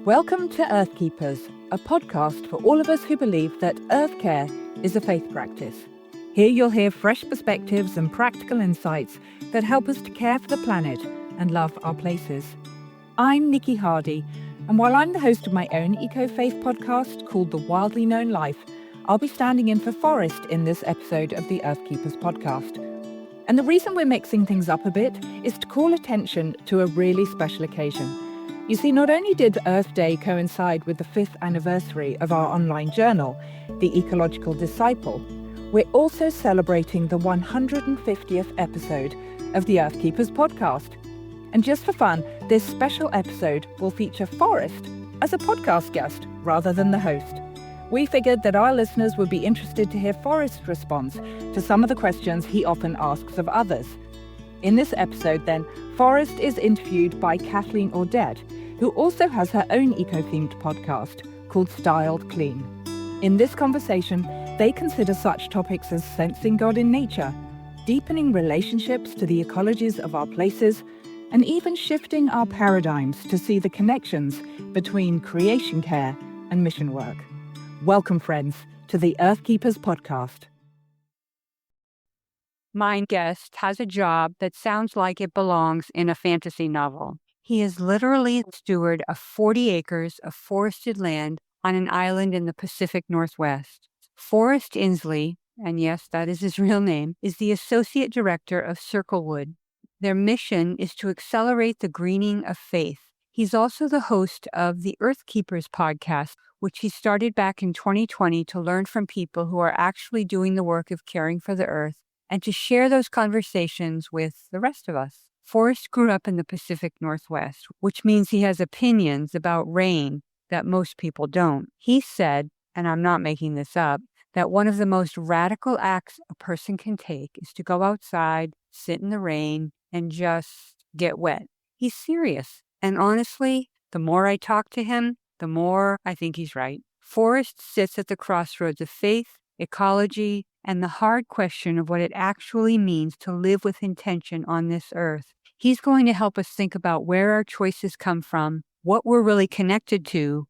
Welcome to Earthkeepers, a podcast for all of us who believe that earth care is a faith practice. Here you'll hear fresh perspectives and practical insights that help us to care for the planet and love our places. I'm Niki Hardy, and while I'm the host of my own eco-faith podcast called The Wildly Known Life, I'll be standing in for Forrest in this episode of the Earthkeepers podcast. And the reason we're mixing things up a bit is to call attention to a really special occasion. You see, not only did Earth Day coincide with the 5th anniversary of our online journal, The Ecological Disciple, we're also celebrating the 150th episode of the Earthkeepers podcast. And just for fun, this special episode will feature Forrest as a podcast guest rather than the host. We figured that our listeners would be interested to hear Forrest's response to some of the questions he often asks of others. In this episode, then, Forrest is interviewed by Kathleen Audet, who also has her own eco-themed podcast called Styled Clean. In this conversation, they consider such topics as sensing God in nature, deepening relationships to the ecologies of our places, and even shifting our paradigms to see the connections between creation care and mission work. Welcome, friends, to the Earthkeepers podcast. My guest has a job that sounds like it belongs in a fantasy novel. He is literally the steward of 40 acres of forested land on an island in the Pacific Northwest. Forrest Inslee, and yes, that is his real name, is the associate director of Circlewood. Their mission is to accelerate the greening of faith. He's also the host of the Earthkeepers podcast, which he started back in 2020 to learn from people who are actually doing the work of caring for the earth and to share those conversations with the rest of us. Forrest grew up in the Pacific Northwest, which means he has opinions about rain that most people don't. He said, and I'm not making this up, that one of the most radical acts a person can take is to go outside, sit in the rain, and just get wet. He's serious. And honestly, the more I talk to him, the more I think he's right. Forrest sits at the crossroads of faith, ecology, and the hard question of what it actually means to live with intention on this earth. He's going to help us think about where our choices come from, what we're really connected to,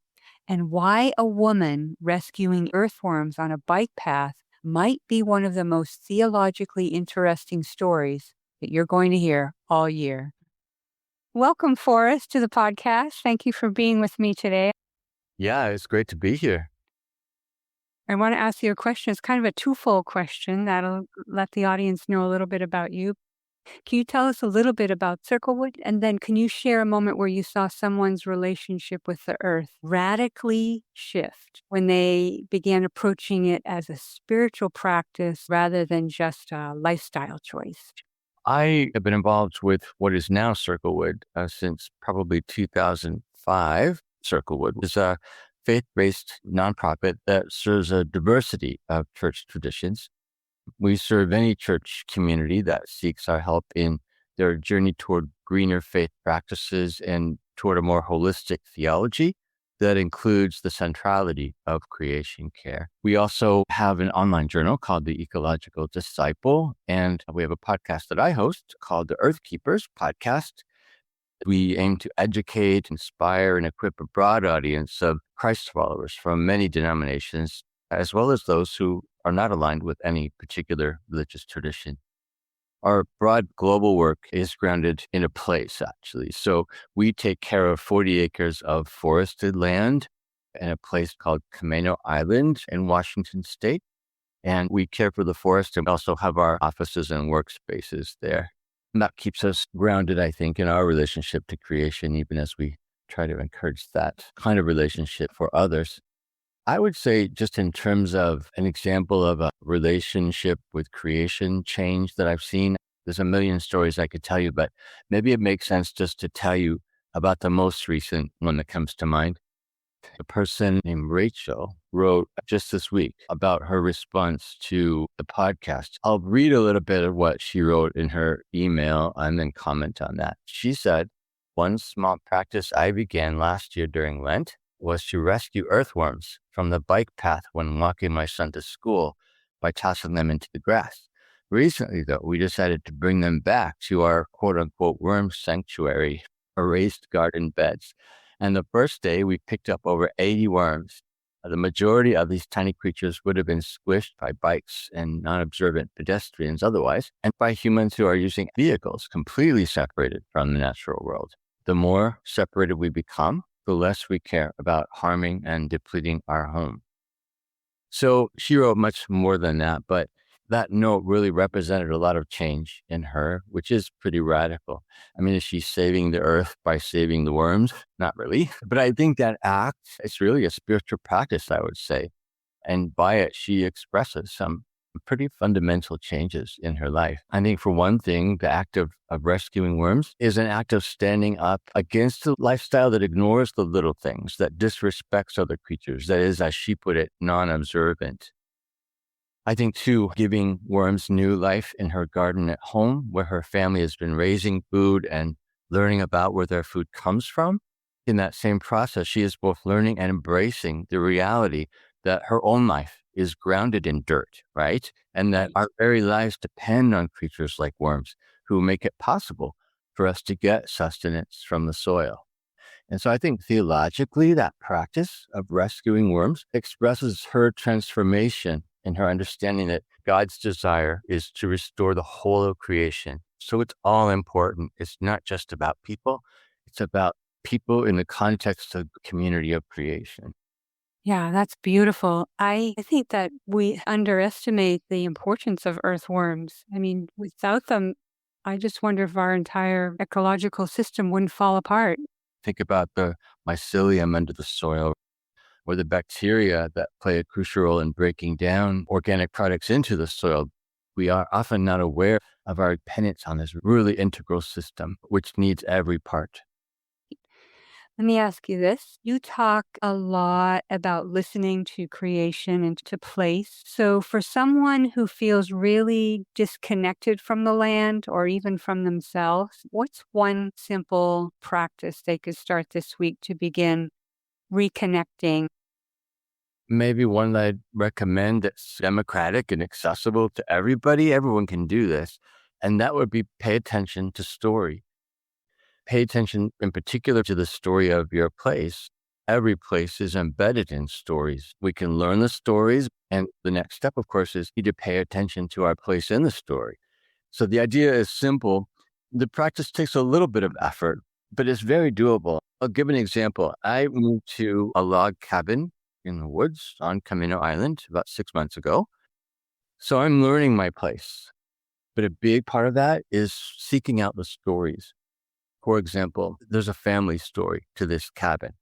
and why a woman rescuing earthworms on a bike path might be one of the most theologically interesting stories that you're going to hear all year. Welcome, Forrest, to the podcast. Thank you for being with me today. Yeah, it's great to be here. I want to ask you a question. It's kind of a twofold question that'll let the audience know a little bit about you. Can you tell us a little bit about Circlewood? And then can you share a moment where you saw someone's relationship with the earth radically shift when they began approaching it as a spiritual practice rather than just a lifestyle choice? I have been involved with what is now Circlewood since probably 2005. Circlewood is a faith-based nonprofit that serves a diversity of church traditions. We serve any church community that seeks our help in their journey toward greener faith practices and toward a more holistic theology that includes the centrality of creation care. We also have an online journal called the Ecological Disciple, and we have a podcast that I host called the Earthkeepers podcast. We aim to educate, inspire, and equip a broad audience of Christ followers from many denominations, as well as those who are not aligned with any particular religious tradition. Our broad global work is grounded in a place, actually. So we take care of 40 acres of forested land in a place called Camano Island in Washington State. And we care for the forest and also have our offices and workspaces there. And that keeps us grounded, I think, in our relationship to creation, even as we try to encourage that kind of relationship for others. I would say, just in terms of an example of a relationship with creation change that I've seen, there's a million stories I could tell you, but maybe it makes sense just to tell you about the most recent one that comes to mind. A person named Rachel wrote just this week about her response to the podcast. I'll read a little bit of what she wrote in her email and then comment on that. She said, "One small practice I began last year during Lent was to rescue earthworms from the bike path when walking my son to school by tossing them into the grass. Recently, though, we decided to bring them back to our quote-unquote worm sanctuary, or raised garden beds. And the first day, we picked up over 80 worms. The majority of these tiny creatures would have been squished by bikes and non-observant pedestrians otherwise, and by humans who are using vehicles completely separated from the natural world. The more separated we become, the less we care about harming and depleting our home. So she wrote much more than that, but that note really represented a lot of change in her, which is pretty radical. I mean, is she saving the earth by saving the worms? Not really. But I think that act is really a spiritual practice, I would say. And by it, she expresses some pretty fundamental changes in her life. I think for one thing, the act of rescuing worms is an act of standing up against a lifestyle that ignores the little things, that disrespects other creatures, that is, as she put it, non-observant. I think too, giving worms new life in her garden at home, where her family has been raising food and learning about where their food comes from. In that same process, she is both learning and embracing the reality that her own life is grounded in dirt, right? And that our very lives depend on creatures like worms who make it possible for us to get sustenance from the soil. And so I think theologically, that practice of rescuing worms expresses her transformation in her understanding that God's desire is to restore the whole of creation. So it's all important. It's not just about people. It's about people in the context of the community of creation. Yeah, that's beautiful. I think that we underestimate the importance of earthworms. I mean, without them, I just wonder if our entire ecological system wouldn't fall apart. Think about the mycelium under the soil, or the bacteria that play a crucial role in breaking down organic products into the soil. We are often not aware of our dependence on this really integral system, which needs every part. Let me ask you this. You talk a lot about listening to creation and to place. So, for someone who feels really disconnected from the land or even from themselves, what's one simple practice they could start this week to begin reconnecting? Maybe one that I'd recommend that's democratic and accessible to everybody. Everyone can do this. And that would be pay attention to story. Pay attention in particular to the story of your place. Every place is embedded in stories. We can learn the stories. And the next step, of course, is to pay attention to our place in the story. So the idea is simple. The practice takes a little bit of effort, but it's very doable. I'll give an example. I moved to a log cabin in the woods on Camino Island about 6 months ago. So I'm learning my place. But a big part of that is seeking out the stories. For example, there's a family story to this cabin.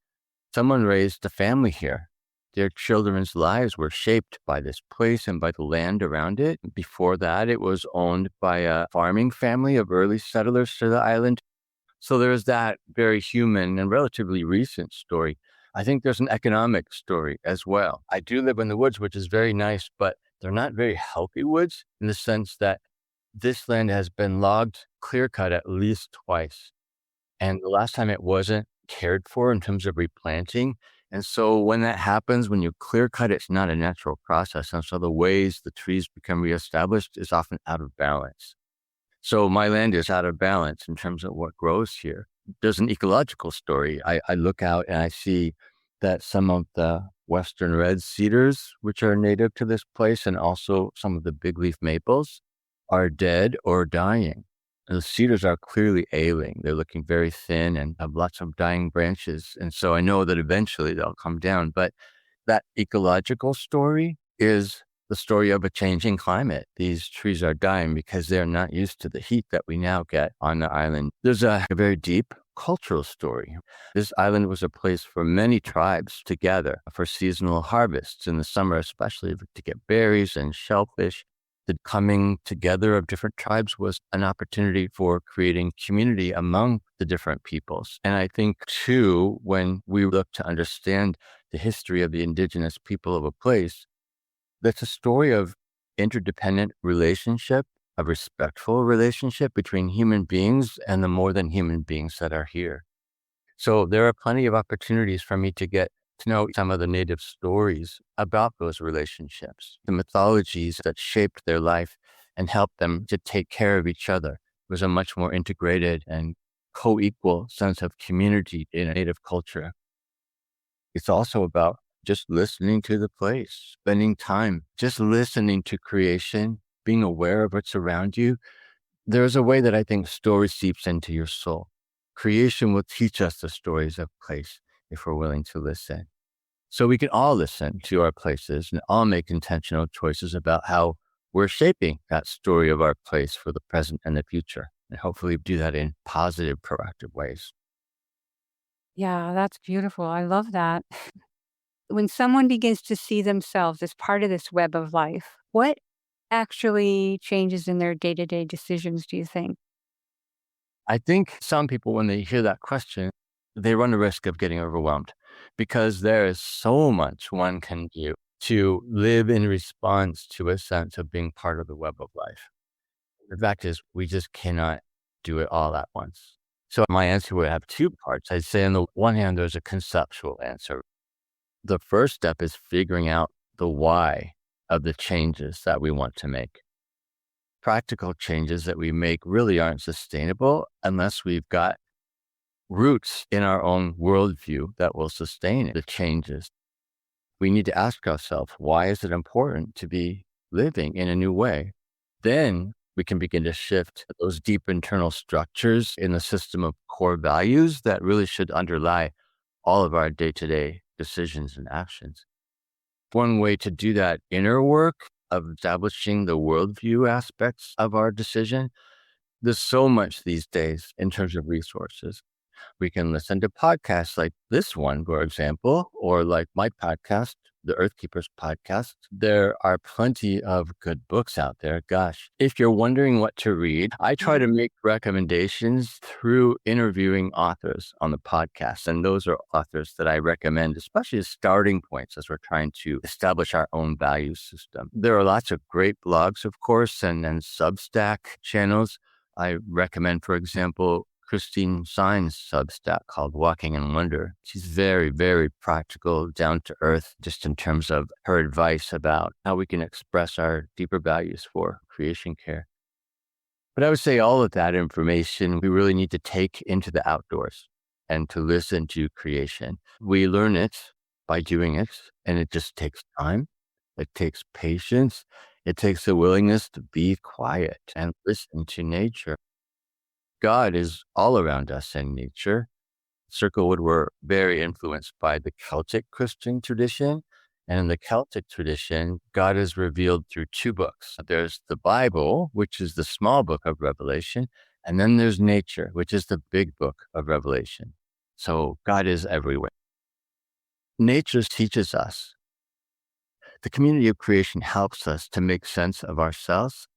Someone raised a family here. Their children's lives were shaped by this place and by the land around it. Before that, it was owned by a farming family of early settlers to the island. So there's that very human and relatively recent story. I think there's an economic story as well. I do live in the woods, which is very nice, but they're not very healthy woods in the sense that this land has been logged, clear-cut at least twice. And the last time it wasn't cared for in terms of replanting. And so when that happens, when you clear cut, it's not a natural process. And so the ways the trees become reestablished is often out of balance. So my land is out of balance in terms of what grows here. There's an ecological story. I look out and I see that some of the western red cedars, which are native to this place, and also some of the big leaf maples, are dead or dying. And the cedars are clearly ailing. They're looking very thin and have lots of dying branches. And so I know that eventually they'll come down. But that ecological story is the story of a changing climate. These trees are dying because they're not used to the heat that we now get on the island. There's a very deep cultural story. This island was a place for many tribes to gather for seasonal harvests in the summer, especially to get berries and shellfish. The coming together of different tribes was an opportunity for creating community among the different peoples. And I think, too, when we look to understand the history of the indigenous people of a place, that's a story of interdependent relationship, a respectful relationship between human beings and the more than human beings that are here. So there are plenty of opportunities for me to get to know some of the native stories about those relationships, the mythologies that shaped their life and helped them to take care of each other. It was a much more integrated and co-equal sense of community in a native culture. It's also about just listening to the place, spending time, just listening to creation, being aware of what's around you. There's a way that I think story seeps into your soul. Creation will teach us the stories of place if we're willing to listen. So we can all listen to our places and all make intentional choices about how we're shaping that story of our place for the present and the future, and hopefully do that in positive, proactive ways. Yeah, that's beautiful. I love that. When someone begins to see themselves as part of this web of life, what actually changes in their day-to-day decisions, do you think? I think some people, when they hear that question, they run the risk of getting overwhelmed because there is so much one can do to live in response to a sense of being part of the web of life. The fact is, we just cannot do it all at once. So my answer would have two parts. I'd say on the one hand, there's a conceptual answer. The first step is figuring out the why of the changes that we want to make. Practical changes that we make really aren't sustainable unless we've got roots in our own worldview that will sustain the changes. We need to ask ourselves, why is it important to be living in a new way? Then we can begin to shift those deep internal structures in the system of core values that really should underlie all of our day-to-day decisions and actions. One way to do that inner work of establishing the worldview aspects of our decision, there's so much these days in terms of resources. We can listen to podcasts like this one, for example, or like my podcast, the Earthkeepers podcast. There are plenty of good books out there. Gosh, if you're wondering what to read, I try to make recommendations through interviewing authors on the podcast. And those are authors that I recommend, especially as starting points as we're trying to establish our own value system. There are lots of great blogs, of course, and Substack channels. I recommend, for example, Christine Sign's Substack called Walking in Wonder. She's very, very practical, down to earth, just in terms of her advice about how we can express our deeper values for creation care. But I would say all of that information we really need to take into the outdoors and to listen to creation. We learn it by doing it, and it just takes time. It takes patience. It takes the willingness to be quiet and listen to nature. God is all around us in nature. Circlewood were very influenced by the Celtic Christian tradition. And in the Celtic tradition, God is revealed through two books. There's the Bible, which is the small book of Revelation. And then there's nature, which is the big book of Revelation. So God is everywhere. Nature teaches us. The community of creation helps us to make sense of ourselves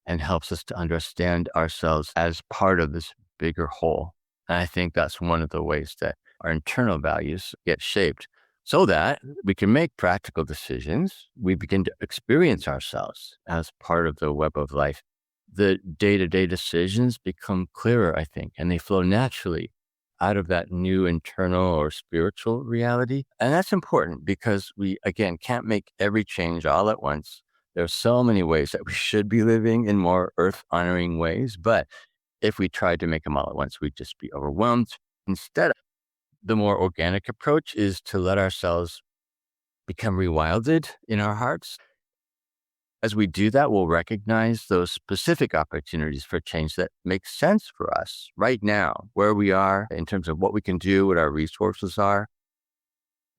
and helps us to understand ourselves as part of this bigger whole. And I think that's one of the ways that our internal values get shaped so that we can make practical decisions. We begin to experience ourselves as part of the web of life. The day-to-day decisions become clearer, I think, and they flow naturally out of that new internal or spiritual reality. And that's important because we, again, can't make every change all at once. There's so many ways that we should be living in more earth-honoring ways, but if we tried to make them all at once, we'd just be overwhelmed. Instead, the more organic approach is to let ourselves become rewilded in our hearts. As we do that, we'll recognize those specific opportunities for change that make sense for us right now, where we are in terms of what we can do, what our resources are.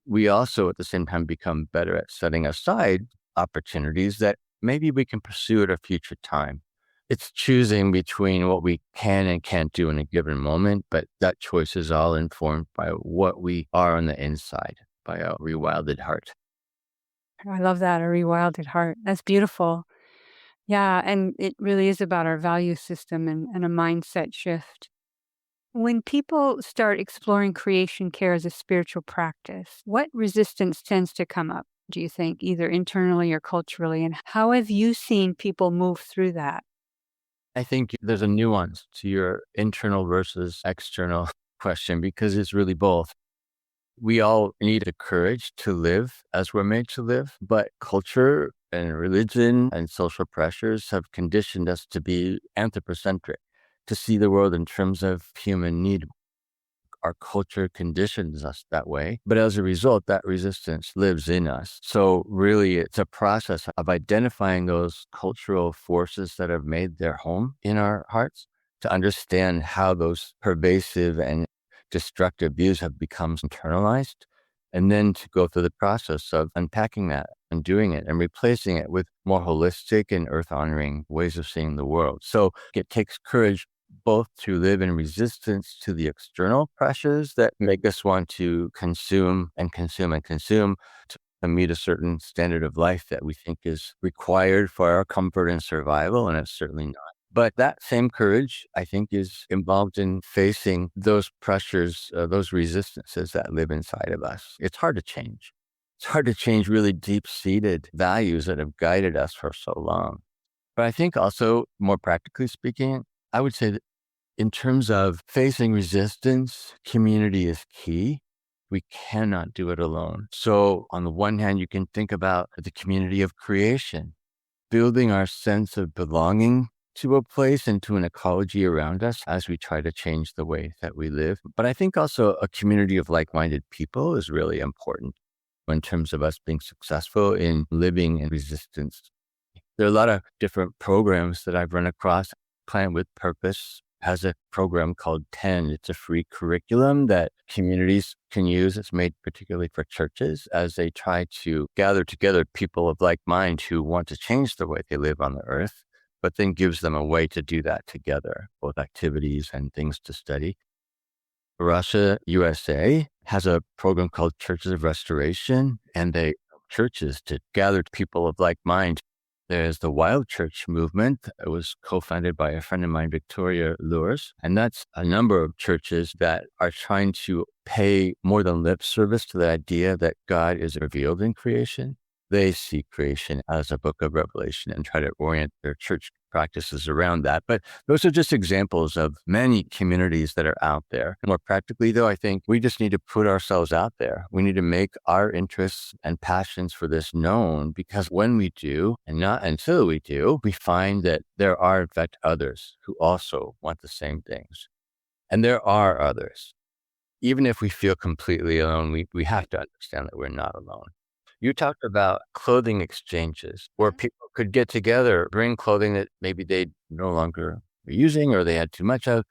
We also, at the same time, become better at setting aside opportunities that maybe we can pursue at a future time. It's choosing between what we can and can't do in a given moment, but that choice is all informed by what we are on the inside, by a rewilded heart. I love that, a rewilded heart. That's beautiful. Yeah, and it really is about our value system and a mindset shift. When people start exploring creation care as a spiritual practice, what resistance tends to come up, do you think, either internally or culturally? And how have you seen people move through that? I think there's a nuance to your internal versus external question because it's really both. We all need the courage to live as we're made to live, but culture and religion and social pressures have conditioned us to be anthropocentric, to see the world in terms of human need. Our culture conditions us that way. But as a result, that resistance lives in us. So really, it's a process of identifying those cultural forces that have made their home in our hearts to understand how those pervasive and destructive views have become internalized, and then to go through the process of unpacking that and doing it and replacing it with more holistic and earth-honoring ways of seeing the world. So it takes courage both to live in resistance to the external pressures that make us want to consume and consume and consume to meet a certain standard of life that we think is required for our comfort and survival, and it's certainly not. But that same courage, I think, is involved in facing those pressures, those resistances that live inside of us. It's hard to change. It's hard to change really deep-seated values that have guided us for so long. But I think also, more practically speaking, I would say that in terms of facing resistance, community is key. We cannot do it alone. So on the one hand, you can think about the community of creation, building our sense of belonging to a place and to an ecology around us as we try to change the way that we live. But I think also a community of like-minded people is really important in terms of us being successful in living in resistance. There are a lot of different programs that I've run across. Planet with Purpose has a program called 10. It's a free curriculum that communities can use. It's made particularly for churches as they try to gather together people of like mind who want to change the way they live on the earth, but then gives them a way to do that together, both activities and things to study. Russia, USA has a program called Churches of Restoration, and they churches to gather people of like mind. There's the Wild Church movement. It was co-founded by a friend of mine, Victoria Lures. And that's a number of churches that are trying to pay more than lip service to the idea that God is revealed in creation. They see creation as a book of Revelation and try to orient their church practices around that. But those are just examples of many communities that are out there. More practically, though, I think we just need to put ourselves out there. We need to make our interests and passions for this known, because when we do, and not until we do, we find that there are, in fact, others who also want the same things. And there are others. Even if we feel completely alone, we have to understand that we're not alone. You talked about clothing exchanges where people could get together, bring clothing that maybe they no longer were using or they had too much of,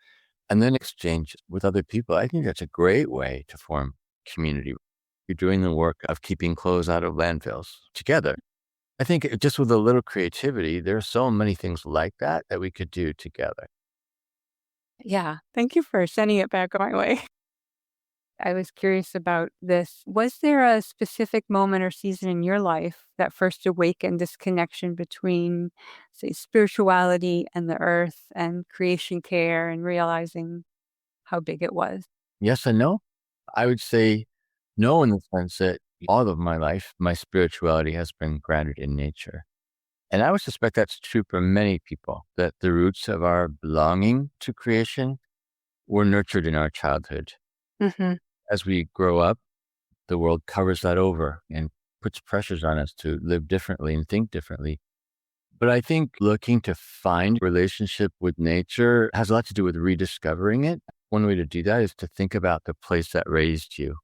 and then exchange with other people. I think that's a great way to form community. You're doing the work of keeping clothes out of landfills together. I think just with a little creativity, there are so many things like that that we could do together. Yeah. Thank you for sending it back my way. I was curious about this. Was there a specific moment or season in your life that first awakened this connection between, say, spirituality and the earth and creation care and realizing how big it was? Yes and no. I would say no, in the sense that all of my life, my spirituality has been grounded in nature. And I would suspect that's true for many people, that the roots of our belonging to creation were nurtured in our childhood. Mm-hmm. As we grow up, the world covers that over and puts pressures on us to live differently and think differently. But I think looking to find relationship with nature has a lot to do with rediscovering it. One way to do that is to think about the place that raised you.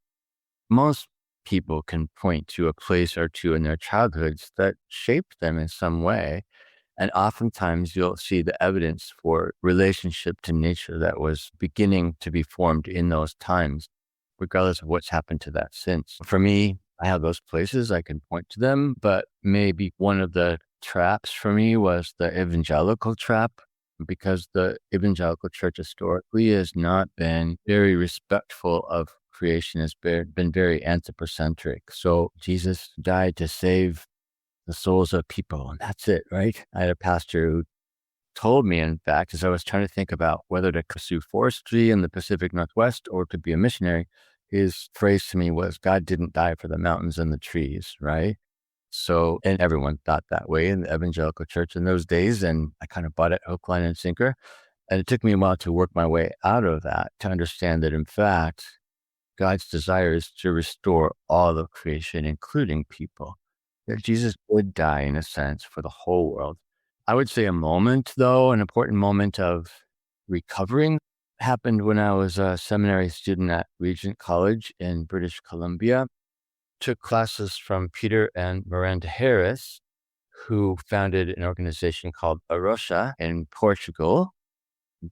Most people can point to a place or two in their childhoods that shaped them in some way. And oftentimes you'll see the evidence for relationship to nature that was beginning to be formed in those times, regardless of what's happened to that since. For me, I have those places, I can point to them, but maybe one of the traps for me was the evangelical trap, because the evangelical church historically has not been very respectful of creation, has been very anthropocentric. So Jesus died to save the souls of people, and that's it, right? I had a pastor who told me, in fact, as I was trying to think about whether to pursue forestry in the Pacific Northwest or to be a missionary, his phrase to me was, God didn't die for the mountains and the trees, right? So, and everyone thought that way in the evangelical church in those days. And I kind of bought it hook, line, and sinker. And it took me a while to work my way out of that, to understand that, in fact, God's desire is to restore all of creation, including people. That Jesus would die, in a sense, for the whole world. I would say a moment, though, an important moment of recovering happened when I was a seminary student at Regent College in British Columbia. Took classes from Peter and Miranda Harris, who founded an organization called Arosha in Portugal.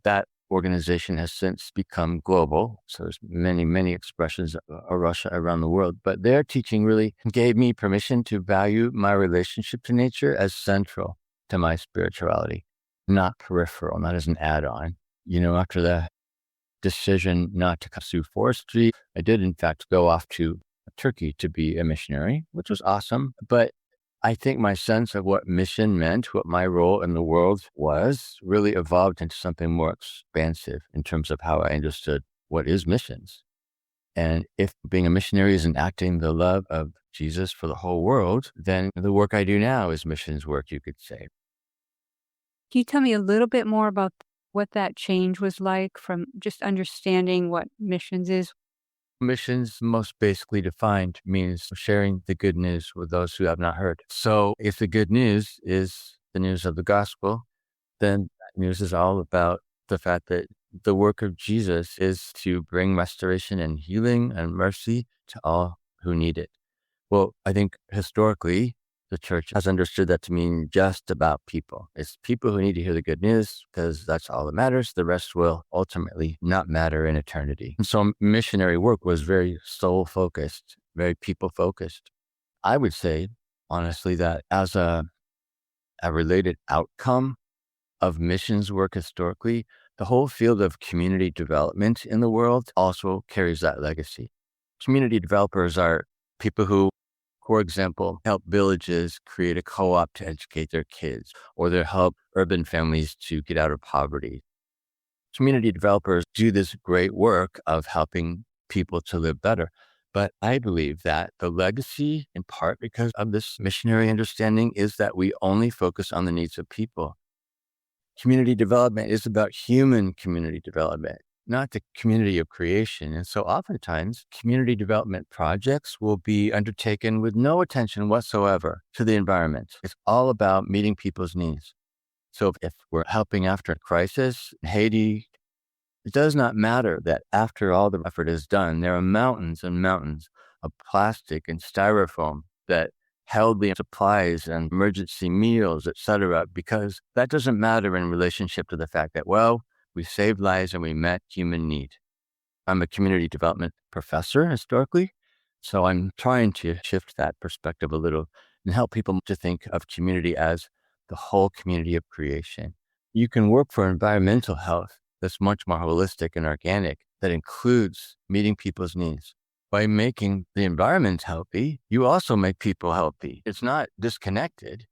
That organization has since become global. So there's many, many expressions of Arosha around the world. But their teaching really gave me permission to value my relationship to nature as central to my spirituality, not peripheral, not as an add-on. After the decision not to pursue forestry, I did in fact go off to Turkey to be a missionary, which was awesome. But I think my sense of what mission meant, what my role in the world was, really evolved into something more expansive in terms of how I understood what is missions. And if being a missionary is enacting the love of Jesus for the whole world, then the work I do now is missions work, you could say. Can you tell me a little bit more about what that change was like from just understanding what missions is? Missions, most basically defined, means sharing the good news with those who have not heard. So if the good news is the news of the gospel, then that news is all about the fact that the work of Jesus is to bring restoration and healing and mercy to all who need it. Well, I think historically, the church has understood that to mean just about people. It's people who need to hear the good news because that's all that matters. The rest will ultimately not matter in eternity. And so missionary work was very soul focused, very people focused. I would say, honestly, that as a related outcome of missions work historically, the whole field of community development in the world also carries that legacy. Community developers are people who, for example, help villages create a co-op to educate their kids, or they help urban families to get out of poverty. Community developers do this great work of helping people to live better. But I believe that the legacy, in part because of this missionary understanding, is that we only focus on the needs of people. Community development is about human community development, not the community of creation. And so oftentimes community development projects will be undertaken with no attention whatsoever to the environment. It's all about meeting people's needs. So if we're helping after a crisis in Haiti, it does not matter that after all the effort is done, there are mountains and mountains of plastic and styrofoam that held the supplies and emergency meals, et cetera, because that doesn't matter in relationship to the fact that, well, we saved lives and we met human need. I'm a community development professor historically, so I'm trying to shift that perspective a little and help people to think of community as the whole community of creation. You can work for environmental health that's much more holistic and organic, that includes meeting people's needs. By making the environment healthy, you also make people healthy. It's not disconnected.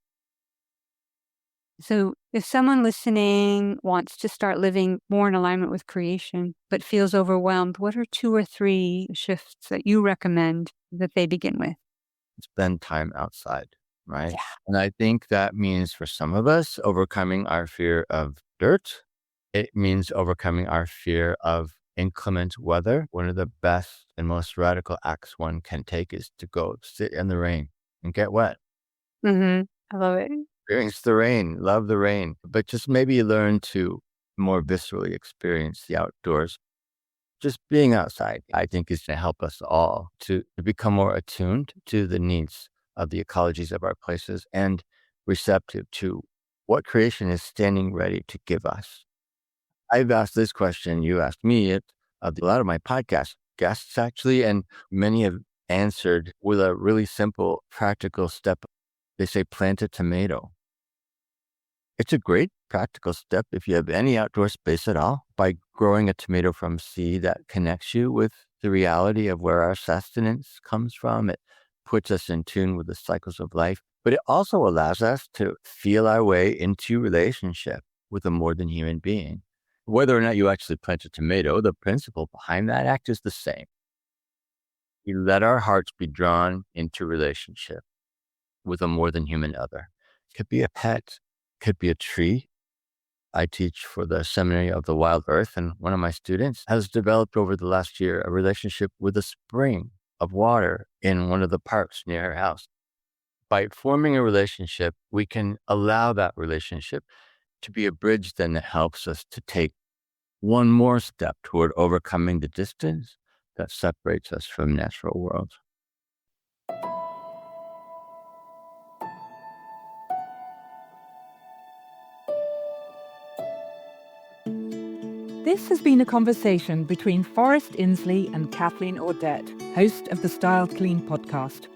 So if someone listening wants to start living more in alignment with creation, but feels overwhelmed, what are 2 or 3 shifts that you recommend that they begin with? Spend time outside, right? Yeah. And I think that means for some of us, overcoming our fear of dirt. It means overcoming our fear of inclement weather. One of the best and most radical acts one can take is to go sit in the rain and get wet. I love it. Experience the rain, love the rain, but just maybe learn to more viscerally experience the outdoors. Just being outside, I think, is going to help us all to become more attuned to the needs of the ecologies of our places and receptive to what creation is standing ready to give us. I've asked this question, you asked me it, of a lot of my podcast guests actually, and many have answered with a really simple, practical step. They say, plant a tomato. It's a great practical step if you have any outdoor space at all, by growing a tomato from seed that connects you with the reality of where our sustenance comes from. It puts us in tune with the cycles of life, but it also allows us to feel our way into relationship with a more than human being. Whether or not you actually plant a tomato, the principle behind that act is the same. We let our hearts be drawn into relationship with a more than human other. It could be a pet, could be a tree. I teach for the Seminary of the Wild Earth, and one of my students has developed over the last year a relationship with a spring of water in one of the parks near her house. By forming a relationship, we can allow that relationship to be a bridge then that helps us to take one more step toward overcoming the distance that separates us from the natural world. This has been a conversation between Forrest Inslee and Kathleen Audet, host of the Style Clean podcast.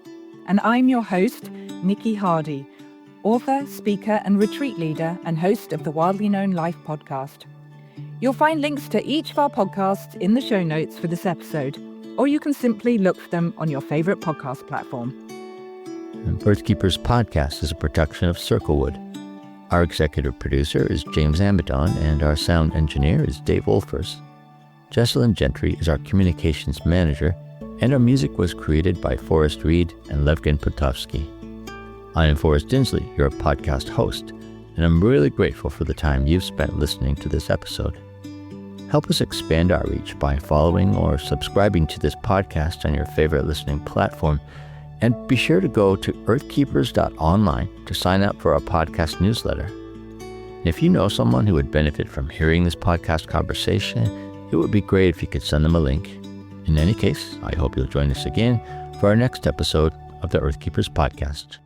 And I'm your host, Niki Hardy, author, speaker, and retreat leader, and host of the Wildly Known Life podcast. You'll find links to each of our podcasts in the show notes for this episode, or you can simply look for them on your favorite podcast platform. And Earthkeepers podcast is a production of Circlewood. Our executive producer is James Amidon, and our sound engineer is Dave Wolfers. Jesselyn Gentry is our communications manager, and our music was created by Forrest Reed and Levgen Potovsky. I am Forrest Inslee, your podcast host, and I'm really grateful for the time you've spent listening to this episode. Help us expand our reach by following or subscribing to this podcast on your favorite listening platform, and be sure to go to earthkeepers.online to sign up for our podcast newsletter. If you know someone who would benefit from hearing this podcast conversation, it would be great if you could send them a link. In any case, I hope you'll join us again for our next episode of the Earthkeepers podcast.